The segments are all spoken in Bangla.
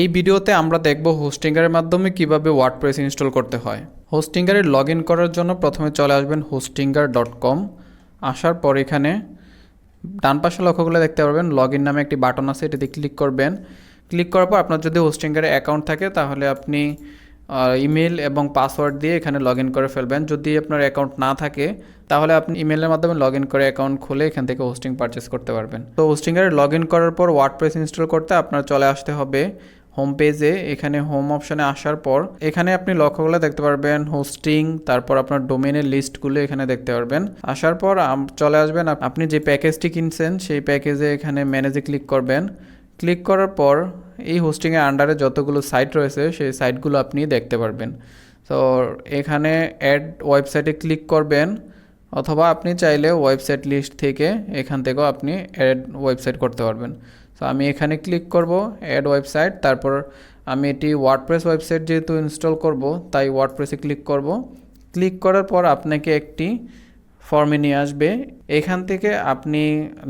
এই ভিডিওতে আমরা দেখব হোস্টিংগারের মাধ্যমে কিভাবে ওয়ার্ডপ্রেস ইনস্টল করতে হয়। হোস্টিংগারে লগ ইন করার জন্য প্রথমে চলে আসবেন hostinger.com। আসার পর এখানে ডান পাশে লক্ষ্য করলে দেখতে পারবেন লগ ইন নামে একটি বাটন আছে, এটাতে ক্লিক করবেন। ক্লিক করার পর আপনার যদি হোস্টিংগারে অ্যাকাউন্ট থাকে তাহলে আপনি ইমেল এবং পাসওয়ার্ড দিয়ে এখানে লগ ইন করে ফেলবেন। যদি আপনার অ্যাকাউন্ট না থাকে তাহলে আপনি ইমেলের মাধ্যমে লগ ইন করে অ্যাকাউন্ট খুলে এখান থেকে হোস্টিং পারচেস করতে পারবেন। তো হোস্টিংগারে লগ ইন করার পর ওয়ার্ডপ্রেস ইনস্টল করতে আপনার চলে আসতে হবে হোম পেজে। এখানে হোম অপশানে আসার পর এখানে আপনি লক্ষ্য করলে দেখতে পারবেন হোস্টিং, তারপর আপনার ডোমেনের লিস্টগুলো এখানে দেখতে পারবেন। আসার পর চলে আসবেন আপনি যে প্যাকেজটি কিনছেন সেই প্যাকেজে এখানে ম্যানেজে ক্লিক করবেন। ক্লিক করার পর এই হোস্টিংয়ের আন্ডারে যতগুলো সাইট রয়েছে সেই সাইটগুলো আপনি দেখতে পারবেন। তো এখানে অ্যাড ওয়েবসাইটে ক্লিক করবেন, অথবা আপনি চাইলে ওয়েবসাইট লিস্ট থেকে এখান থেকেও আপনি অ্যাড ওয়েবসাইট করতে পারবেন। তো আমি এখানে ক্লিক করব অ্যাড ওয়েবসাইট, তারপর আমি এটি ওয়ার্ডপ্রেস ওয়েবসাইট যেহেতু ইনস্টল করব তাই ওয়ার্ডপ্রেসে ক্লিক করব। ক্লিক করার পর আপনাকে একটি ফর্মে নিয়ে আসবে। এখান থেকে আপনি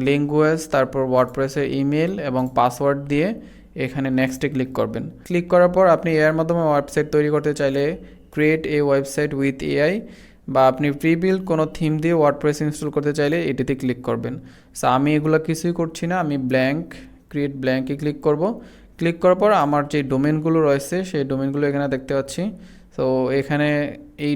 ল্যাঙ্গুয়েজ, তারপর ওয়ার্ডপ্রেসের ইমেল এবং পাসওয়ার্ড দিয়ে এখানে নেক্সটে ক্লিক করবেন। ক্লিক করার পর আপনি এর মাধ্যমে ওয়েবসাইট তৈরি করতে চাইলে create a website with AI, বা আপনি প্রিবিল্ড কোনো থিম দিয়ে ওয়ার্ডপ্রেস ইনস্টল করতে চাইলে এটিতে ক্লিক করবেন। সো আমি এগুলো কিছুই করছি না, আমি ক্রিয়েট ব্ল্যাঙ্কে ক্লিক করব। ক্লিক করার পর আমার যে ডোমেনগুলো রয়েছে সেই ডোমেনগুলো এখানে দেখতে পাচ্ছি। তো এখানে এই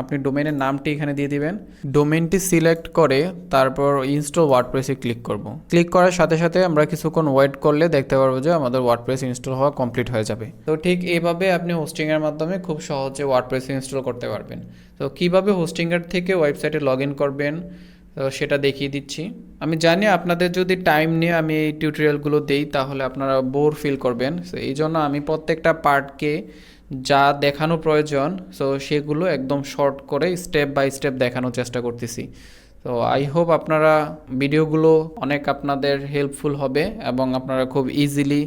আপনি ডোমেনের নামটি এখানে দিয়ে দিবেন। ডোমেনটি সিলেক্ট করে তারপর ইনস্টল ওয়ার্ডপ্রেসে ক্লিক করব। ক্লিক করার সাথে সাথে আমরা কিছুক্ষণ ওয়েট করলে দেখতে পারবো যে আমাদের ওয়ার্ডপ্রেস ইনস্টল হওয়া কমপ্লিট হয়ে যাবে। তো ঠিক এইভাবে আপনি হোস্টিংয়ের মাধ্যমে খুব সহজে ওয়ার্ডপ্রেস ইনস্টল করতে পারবেন। তো কিভাবে হোস্টিংয়ের থেকে ওয়েবসাইটে লগ ইন করবেন তো সেটা দেখিয়ে দিচ্ছি। আমি জানি আপনাদের যদি টাইম নিয়ে আমি এই টিউটোরিয়ালগুলো দেই তাহলে আপনারা বোর ফিল করবেন। সো এই জন্য আমি প্রত্যেকটা পার্টকে যা দেখানো প্রয়োজন সো সেগুলো একদম শর্ট করে স্টেপ বাই স্টেপ দেখানোর চেষ্টা করতেছি। তো আই হোপ আপনারা ভিডিওগুলো অনেক আপনাদের হেল্পফুল হবে এবং আপনারা খুব ইজিলি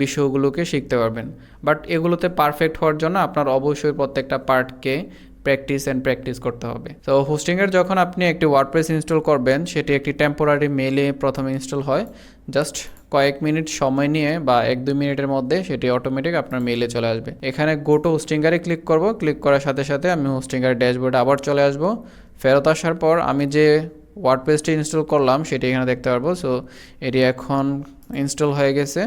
বিষয়গুলোকে শিখতে পারবেন। বাট এগুলোতে পারফেক্ট হওয়ার জন্য আপনার অবশ্যই প্রত্যেকটা পার্টকে প্র্যাকটিস করতে হবে। তো হোস্টিংয়ের যখন আপনি একটি ওয়ার্ডপ্রেস ইনস্টল করবেন সেটি একটি টেম্পোরারি মেলে প্রথমে ইনস্টল হয়। জাস্ট কয়েক মিনিট সময় নিয়ে বা 1-2 মিনিটের মধ্যে সেটি অটোমেটিক আপনার মেলে চলে আসবে। এখানে গো টু হোস্টিংয়ারে ক্লিক করব। ক্লিক করার সাথে সাথে আমি হোস্টিংয়ার ড্যাশবোর্ডে আবার চলে আসব। ফেরত আসার পর আমি যে ওয়ার্ডপ্রেসটি ইনস্টল করলাম সেটি এখানে দেখতে পারবো। সো এটি এখন ইনস্টল হয়ে গেছে।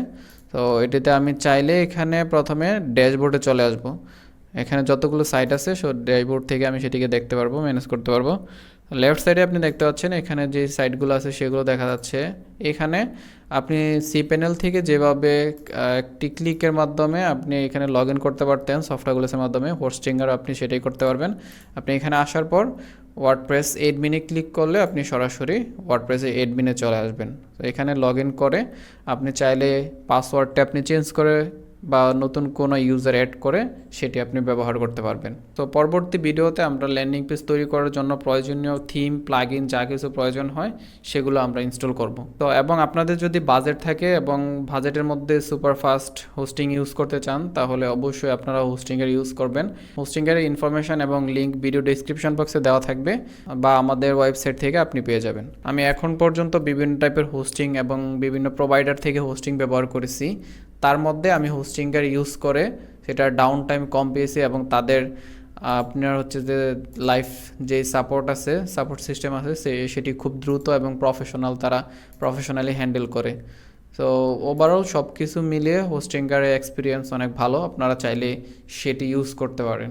তো এটিতে আমি চাইলে এখানে প্রথমে ড্যাশবোর্ডে চলে আসব। এখানে যতগুলো সাইট আছে সো ড্যাশবোর্ড থেকে আমি সেটিকে দেখতে পারবো, ম্যানেজ করতে পারবো। লেফট সাইডে আপনি দেখতে পাচ্ছেন এখানে যে সাইটগুলো আছে সেগুলো দেখা যাচ্ছে। এখানে আপনি সি প্যানেল থেকে যেভাবে একটি ক্লিকের মাধ্যমে আপনি এখানে লগ ইন করতে পারতেন সফটওয়্যারগুলোর মাধ্যমে, হোস্টিংয়ের আপনি সেটাই করতে পারবেন। আপনি এখানে আসার পর ওয়ার্ডপ্রেস অ্যাডমিনে ক্লিক করলে আপনি সরাসরি ওয়ার্ডপ্রেসে অ্যাডমিনে চলে আসবেন। তো এখানে লগ ইন করে আপনি চাইলে পাসওয়ার্ডটা আপনি চেঞ্জ করে বা নতুন কোনো ইউজার অ্যাড করে সেটি আপনি ব্যবহার করতে পারবেন। তো পরবর্তী ভিডিওতে আমরা ল্যান্ডিং পেজ তৈরি করার জন্য প্রয়োজনীয় থিম, প্লাগইন যা কিছু প্রয়োজন হয় সেগুলো আমরা ইনস্টল করব। তো এবং আপনাদের যদি বাজেট থাকে এবং বাজেটের মধ্যে সুপারফাস্ট হোস্টিং ইউজ করতে চান তাহলে অবশ্যই আপনারা হোস্টিংয়ের ইউজ করবেন। হোস্টিংয়ের ইনফরমেশন এবং লিঙ্ক ভিডিও ডেসক্রিপশন বক্সে দেওয়া থাকবে বা আমাদের ওয়েবসাইট থেকে আপনি পেয়ে যাবেন। আমি এখন পর্যন্ত বিভিন্ন টাইপের হোস্টিং এবং বিভিন্ন প্রোভাইডার থেকে হোস্টিং ব্যবহার করেছি। তার মধ্যে আমি হোস্টিংয়ের ইউজ করে সেটা ডাউন টাইম কম পেয়েছি এবং তাদের আপনার হচ্ছে যে লাইফ যে সাপোর্ট সিস্টেম আছে সেটি খুব দ্রুত এবং তারা প্রফেশনালি হ্যান্ডেল করে। সো ওভারঅল সব কিছু মিলিয়ে হোস্টিংয়ের এক্সপিরিয়েন্স অনেক ভালো, আপনারা চাইলে সেটি ইউজ করতে পারেন।